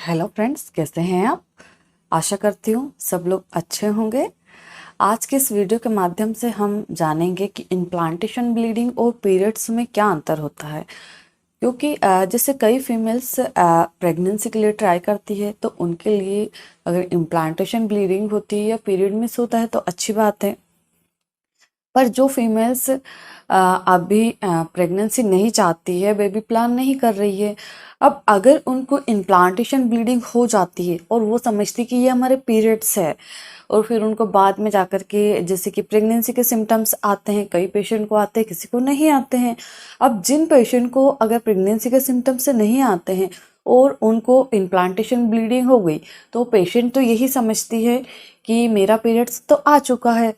Hello friends, कैसे हैं आप। आशा करती हूँ सब लोग अच्छे होंगे। आज के इस वीडियो के माध्यम से हम जानेंगे कि इम्प्लांटेशन ब्लीडिंग और पीरियड्स में क्या अंतर होता है। क्योंकि जैसे कई फीमेल्स प्रेगनेंसी के लिए ट्राई करती है, तो उनके लिए अगर इम्प्लांटेशन ब्लीडिंग होती है या पीरियड मिस होता है तो अच्छी बात है। पर जो फीमेल्स अभी प्रेगनेंसी नहीं चाहती है, बेबी प्लान नहीं कर रही है, अब अगर उनको इम्प्लांटेशन ब्लीडिंग हो जाती है और वो समझती कि ये हमारे पीरियड्स है, और फिर उनको बाद में जाकर के जैसे कि प्रेगनेंसी के सिम्टम्स आते हैं, कई पेशेंट को आते हैं, किसी को नहीं आते हैं। अब जिन पेशेंट को अगर प्रेगनेंसी के सिम्टम्स से नहीं आते हैं और उनको इम्प्लांटेशन ब्लीडिंग हो गई, तो पेशेंट तो यही समझती है कि मेरा पीरियड्स तो आ चुका है।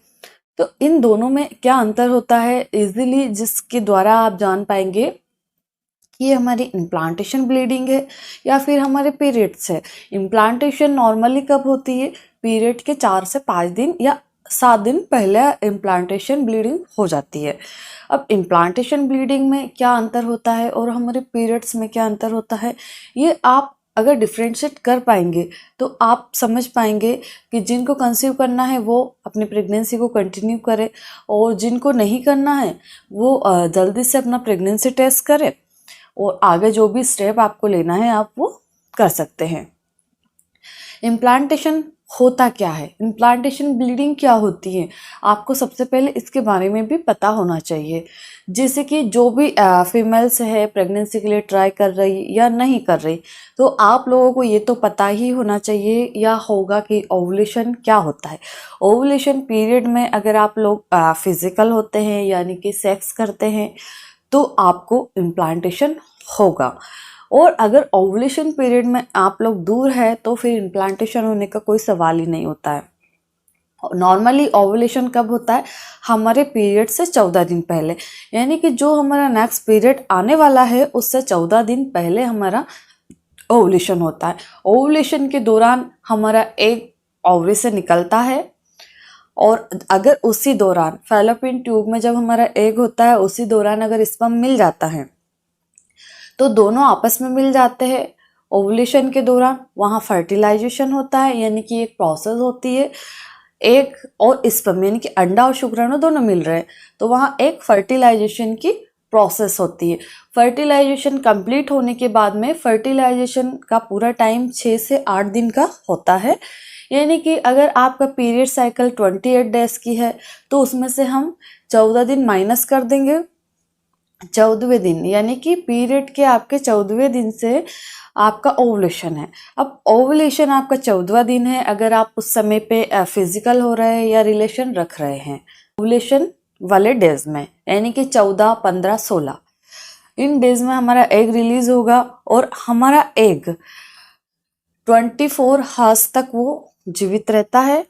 तो इन दोनों में क्या अंतर होता है इजीली, जिसके द्वारा आप जान पाएंगे कि ये हमारी इम्प्लांटेशन ब्लीडिंग है या फिर हमारे पीरियड्स है। इम्प्लांटेशन नॉर्मली कब होती है? पीरियड के 4 से 5 दिन या 7 दिन पहले इम्प्लांटेशन ब्लीडिंग हो जाती है। अब इम्प्लांटेशन ब्लीडिंग में क्या अंतर होता है और हमारे पीरियड्स में क्या अंतर होता है, ये आप अगर डिफ्रेंशिएट कर पाएंगे तो आप समझ पाएंगे कि जिनको कंसीव करना है वो अपनी प्रेगनेंसी को कंटिन्यू करे, और जिनको नहीं करना है वो जल्दी से अपना प्रेगनेंसी टेस्ट करे, और आगे जो भी स्टेप आपको लेना है आप वो कर सकते हैं। इम्प्लांटेशन होता क्या है, इम्प्लांटेशन ब्लीडिंग क्या होती है, आपको सबसे पहले इसके बारे में भी पता होना चाहिए। जैसे कि जो भी फीमेल्स है प्रेगनेंसी के लिए ट्राई कर रही या नहीं कर रही, तो आप लोगों को ये तो पता ही होना चाहिए या होगा कि ओवुलेशन क्या होता है। ओवुलेशन पीरियड में अगर आप लोग फिजिकल होते हैं यानी कि सेक्स करते हैं तो आपको इम्प्लांटेशन होगा, और अगर ओवुलेशन पीरियड में आप लोग दूर है तो फिर इम्प्लांटेशन होने का कोई सवाल ही नहीं होता है। नॉर्मली ओवुलेशन कब होता है? हमारे पीरियड से 14 दिन पहले, यानी कि जो हमारा नेक्स्ट पीरियड आने वाला है उससे 14 दिन पहले हमारा ओवुलेशन होता है। ओवुलेशन के दौरान हमारा एग ओवरी से निकलता है, और अगर उसी दौरान फैलोपियन ट्यूब में जब हमारा एग होता है उसी दौरान अगर स्पर्म मिल जाता है तो दोनों आपस में मिल जाते हैं। ओवुलेशन के दौरान वहाँ फर्टिलाइजेशन होता है, यानी कि एक प्रोसेस होती है, एग और स्पर्म यानी कि अंडा और शुक्राणु दोनों मिल रहे हैं, तो वहाँ एक फर्टिलाइजेशन की प्रोसेस होती है। फर्टिलाइजेशन कंप्लीट होने के बाद में फर्टिलाइजेशन का पूरा टाइम 6 से 8 दिन का होता है, यानी कि अगर आपका पीरियड साइकिल 28 डेज की है तो उसमें से हम 14 दिन माइनस कर देंगे। 14वें दिन यानी कि पीरियड के आपके 14वें दिन से आपका ओवुलेशन है। अब ओवुलेशन आपका 14वां दिन है अगर आप उस समय पे फिजिकल हो रहे हैं या रिलेशन रख रहे हैं ओवुलेशन वाले डेज में, यानी कि 14, 15, 16 इन डेज में हमारा एग रिलीज होगा, और हमारा एग 24 हार्स तक वो जीवित रहता है,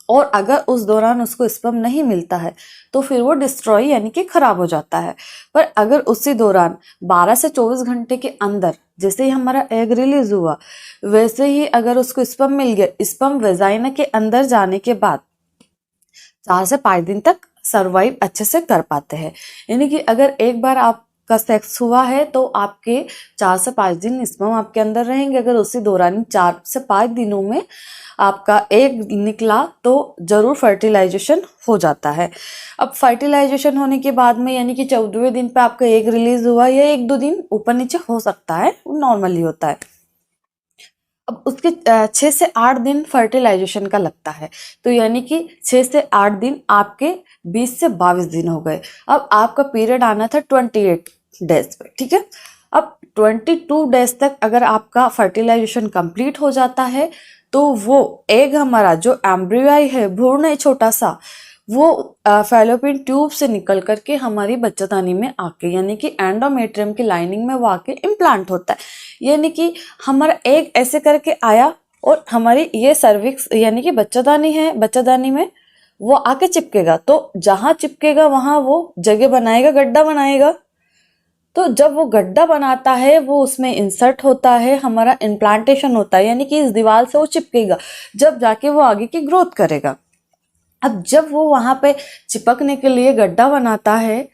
और अगर उस दौरान उसको स्पर्म नहीं मिलता है तो फिर वो डिस्ट्रॉय यानी कि खराब हो जाता है। पर अगर उसी दौरान 12 से 24 घंटे के अंदर जैसे ही हमारा एग रिलीज हुआ वैसे ही अगर उसको स्पर्म मिल गया, स्पर्म वेजाइना के अंदर जाने के बाद 4 से 5 दिन तक सर्वाइव अच्छे से कर पाते हैं। यानी कि अगर एक बार आपका सेक्स हुआ है तो आपके 4 से 5 दिन स्पर्म आपके अंदर रहेंगे। अगर उसी दौरान 4 से 5 दिनों में आपका एग निकला तो जरूर फर्टिलाइजेशन हो जाता है। अब फर्टिलाइजेशन होने के बाद में यानी कि 14वें दिन पे आपका एग रिलीज हुआ, या 1-2 दिन ऊपर नीचे हो सकता है, वो नॉर्मली होता है। अब उसके 6 से 8 दिन फर्टिलाइजेशन का लगता है, तो यानी कि 6 से 8 दिन आपके 20 से 22 दिन हो गए। अब आपका पीरियड आना था 28 डेज पे, ठीक है। अब 22 डेज तक अगर आपका फर्टिलाइजेशन कंप्लीट हो जाता है तो वो एग हमारा जो एम्ब्रियोई है, भ्रूण है छोटा सा, वो फैलोपियन ट्यूब से निकल करके हमारी बच्चादानी में आके यानी कि एंडोमेट्रियम की लाइनिंग में वो आके इम्प्लांट होता है। यानी कि हमारा एग ऐसे करके आया और हमारी ये सर्विक्स यानी कि बच्चादानी है, बच्चादानी में वो आके चिपकेगा, तो जहां चिपकेगा वहां वो जगह बनाएगा, गड्ढा बनाएगा। तो जब वो गड्ढा बनाता है वो उसमें इंसर्ट होता है, हमारा इम्प्लांटेशन होता है, यानी कि इस दीवार से वो चिपकेगा, जब जाके वो आगे की ग्रोथ करेगा। अब जब वो वहां पे चिपकने के लिए गड्ढा बनाता है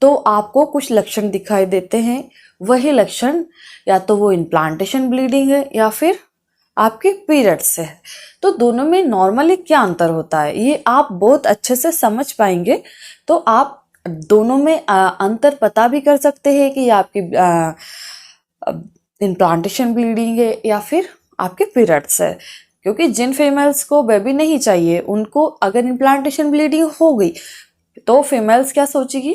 तो आपको कुछ लक्षण दिखाई देते हैं। वही लक्षण या तो वो इम्प्लांटेशन ब्लीडिंग है या फिर आपके पीरियड्स से है। तो दोनों में नॉर्मली क्या अंतर होता है ये आप बहुत अच्छे से समझ पाएंगे, तो आप दोनों में अंतर पता भी कर सकते हैं कि आपकी इम्प्लांटेशन ब्लीडिंग है या फिर आपके पीरियड्स है। क्योंकि जिन फीमेल्स को बेबी नहीं चाहिए, उनको अगर इम्प्लांटेशन ब्लीडिंग हो गई तो फीमेल्स क्या सोचेगी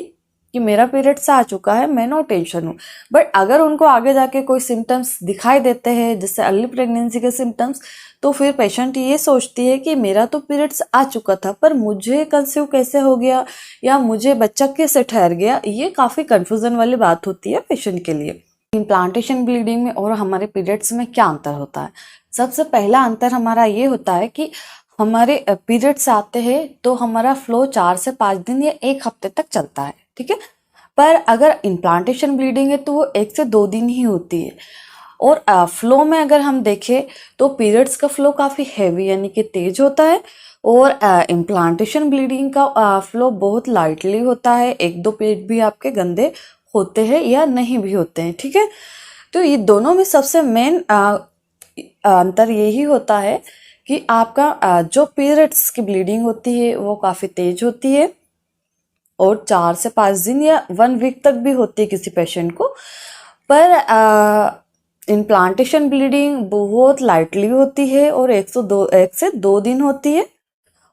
कि मेरा पीरियड्स आ चुका है, मैं नो टेंशन हूँ। बट अगर उनको आगे जाके कोई सिम्टम्स दिखाई देते हैं जैसे अर्ली प्रेगनेंसी के सिम्टम्स, तो फिर पेशेंट ये सोचती है कि मेरा तो पीरियड्स आ चुका था पर मुझे कंसीव कैसे हो गया या मुझे बच्चा कैसे ठहर गया। ये काफ़ी कन्फ्यूज़न वाली बात होती है पेशेंट के लिए। इम्प्लांटेशन ब्लीडिंग में और हमारे पीरियड्स में क्या अंतर होता है? सबसे पहला अंतर हमारा ये होता है कि हमारे पीरियड्स आते हैं तो हमारा फ्लो 4 से 5 दिन या 1 हफ्ते तक चलता है, ठीक है। पर अगर इम्प्लांटेशन ब्लीडिंग है तो वो 1 से 2 दिन ही होती है। और फ्लो में अगर हम देखें तो पीरियड्स का फ्लो काफ़ी हैवी यानी कि तेज होता है, और इम्प्लांटेशन ब्लीडिंग का फ्लो बहुत लाइटली होता है। 1-2 पीरियड भी आपके गंदे होते हैं या नहीं भी होते हैं, ठीक है। तो ये दोनों में सबसे मेन अंतर यही होता है कि आपका जो पीरियड्स की ब्लीडिंग होती है वो काफ़ी तेज होती है और 4 से 5 दिन या 1 वीक तक भी होती है किसी पेशेंट को। पर इम्प्लांटेशन ब्लीडिंग बहुत लाइटली होती है और 1 से 2 दिन होती है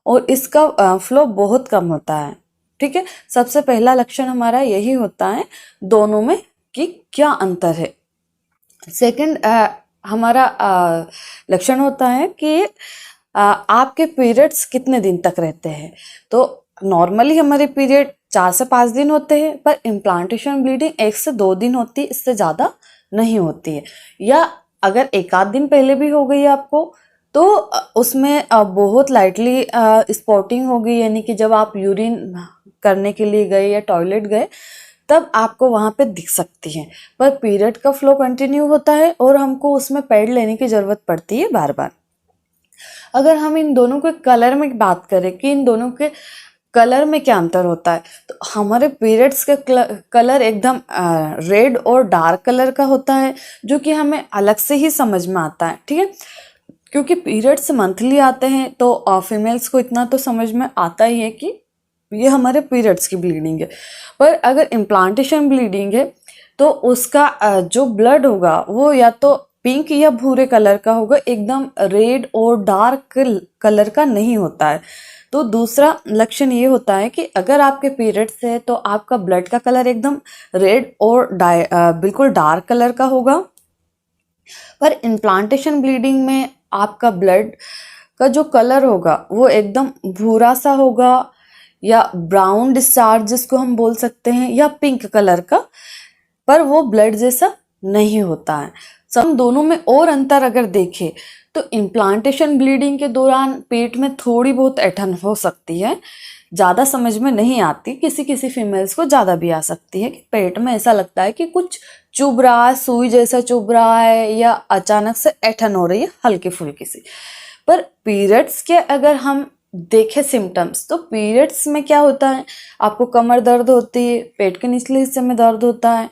और इसका फ्लो बहुत कम होता है, ठीक है। सबसे पहला लक्षण हमारा यही होता है दोनों में कि क्या अंतर है। सेकंड हमारा लक्षण होता है कि आपके पीरियड्स कितने दिन तक रहते हैं। तो नॉर्मली हमारे पीरियड 4 से 5 दिन होते हैं, पर इम्प्लांटेशन ब्लीडिंग 1 से 2 दिन होती है, इससे ज़्यादा नहीं होती है। या अगर 1 आध दिन पहले भी हो गई आपको तो उसमें बहुत लाइटली स्पॉटिंग हो गई, यानी कि जब आप यूरिन करने के लिए गए या टॉयलेट गए तब आपको वहाँ पे दिख सकती हैं। पर पीरियड का फ्लो कंटिन्यू होता है और हमको उसमें पैड लेने की ज़रूरत पड़ती है बार बार। अगर हम इन दोनों के कलर में बात करें कि इन दोनों के कलर में क्या अंतर होता है, तो हमारे पीरियड्स का कलर एकदम रेड और डार्क कलर का होता है, जो कि हमें अलग से ही समझ में आता है, ठीक है। क्योंकि पीरियड्स मंथली आते हैं तो फीमेल्स को इतना तो समझ में आता ही है कि ये हमारे पीरियड्स की ब्लीडिंग है। पर अगर इम्प्लांटेशन ब्लीडिंग है तो उसका जो ब्लड होगा वो या तो पिंक या भूरे कलर का होगा, एकदम रेड और डार्क कलर का नहीं होता है। तो दूसरा लक्षण ये होता है कि अगर आपके पीरियड्स है तो आपका ब्लड का कलर एकदम रेड और बिल्कुल डार्क कलर का होगा। पर इम्प्लांटेशन ब्लीडिंग में आपका ब्लड का जो कलर होगा वो एकदम भूरा सा होगा या ब्राउन डिस्चार्ज जिसको हम बोल सकते हैं, या पिंक कलर का, पर वो ब्लड जैसा नहीं होता है। हम दोनों में और अंतर अगर देखें तो इम्प्लांटेशन ब्लीडिंग के दौरान पेट में थोड़ी बहुत ऐंठन हो सकती है, ज़्यादा समझ में नहीं आती। किसी किसी फीमेल्स को ज़्यादा भी आ सकती है कि पेट में ऐसा लगता है कि कुछ चुभ रहा है, सुई जैसा चुभ रहा है, या अचानक से ऐंठन हो रही है हल्की फुल्की सी। पर पीरियड्स के अगर हम देखें सिम्टम्स, तो पीरियड्स में क्या होता है, आपको कमर दर्द होती है, पेट के निचले हिस्से में दर्द होता है,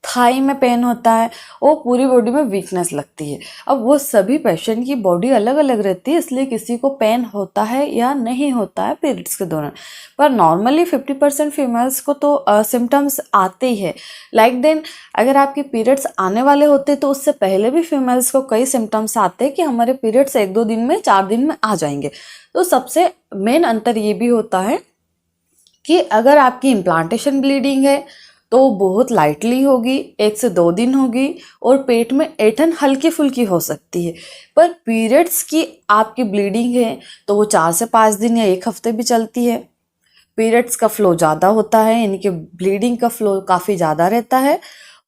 थाई में पेन होता है और पूरी बॉडी में वीकनेस लगती है। अब वो सभी पेशेंट की बॉडी अलग अलग रहती है, इसलिए किसी को पेन होता है या नहीं होता है पीरियड्स के दौरान। पर नॉर्मली 50% फीमेल्स को तो सिम्टम्स आते ही है। लाइक देन अगर आपके पीरियड्स आने वाले होते तो उससे पहले भी फीमेल्स को कई सिम्टम्स आते हैं कि हमारे पीरियड्स 1-2 दिन में 4 दिन में आ जाएंगे। तो सबसे मेन अंतर ये भी होता है कि अगर आपकी इम्प्लांटेशन ब्लीडिंग है तो बहुत लाइटली होगी, 1 से 2 दिन होगी और पेट में ऐंठन हल्की फुल्की हो सकती है। पर पीरियड्स की आपकी ब्लीडिंग है तो वो 4 से 5 दिन या 1 हफ्ते भी चलती है। पीरियड्स का फ्लो ज़्यादा होता है, यानी कि ब्लीडिंग का फ्लो काफ़ी ज़्यादा रहता है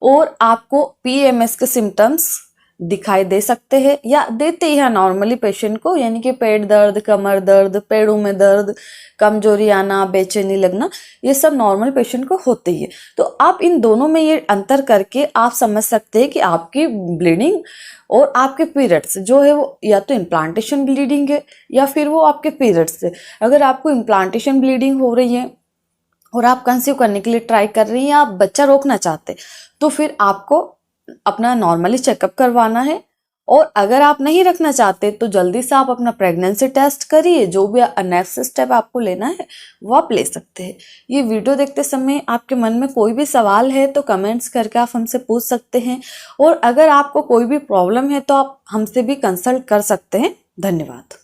और आपको पीएमएस के सिम्टम्स दिखाई दे सकते हैं या देते ही हैं नॉर्मली पेशेंट को, यानी कि पेट दर्द, कमर दर्द, पैरों में दर्द, कमजोरी आना, बेचैनी लगना, ये सब नॉर्मल पेशेंट को होते ही है। तो आप इन दोनों में ये अंतर करके आप समझ सकते हैं कि आपकी ब्लीडिंग और आपके पीरियड्स जो है वो या तो इम्प्लांटेशन ब्लीडिंग है या फिर वो आपके पीरियड्स है। अगर आपको इम्प्लांटेशन ब्लीडिंग हो रही है और आप कंसीव करने के लिए ट्राई कर रही हैं या आप बच्चा रोकना चाहते, तो फिर आपको अपना नॉर्मली चेकअप करवाना है और अगर आप नहीं रखना चाहते तो जल्दी से आप अपना प्रेगनेंसी टेस्ट करिए, जो भी नेक्स्ट स्टेप आपको लेना है वो आप ले सकते हैं। ये वीडियो देखते समय आपके मन में कोई भी सवाल है तो कमेंट्स करके आप हमसे पूछ सकते हैं, और अगर आपको कोई भी प्रॉब्लम है तो आप हमसे भी कंसल्ट कर सकते हैं। धन्यवाद।